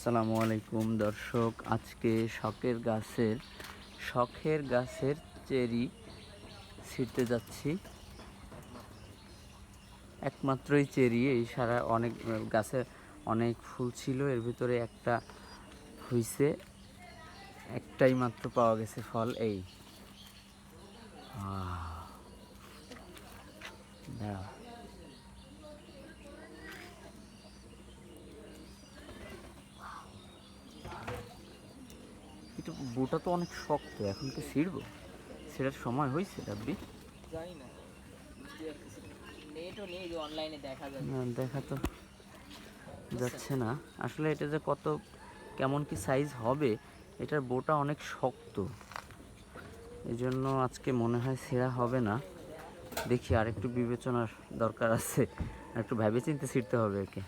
আসসালামু আলাইকুম দর্শক, আজকে শখের গাছের চেরি ছিঁড়তে যাচ্ছি। একমাত্রই চেরি, এই সারা অনেক গাছে অনেক ফুল ছিল, এর ভিতরে একটা হইছে, একটাই মাত্র পাওয়া গেছে ফল। এই দাঁড়াও, এটা বোটা তো অনেক শক্ত, এখন কি ছিঁড়বো? ছেঁড়ার সময় হয়েছে রাব্বি? জানি না, নেটও নেই যে অনলাইনে দেখা যাবে। না, দেখা তো যাচ্ছে না। আসলে এটা যে কত কেমন কি সাইজ হবে, এটার বোটা অনেক শক্ত, এই জন্য আজকে মনে হয় ছেঁড়া হবে না। দেখি, আর একটু বিবেচনার দরকার আছে, আর একটু ভেবে চিন্তে ছিঁড়তে হবে একে।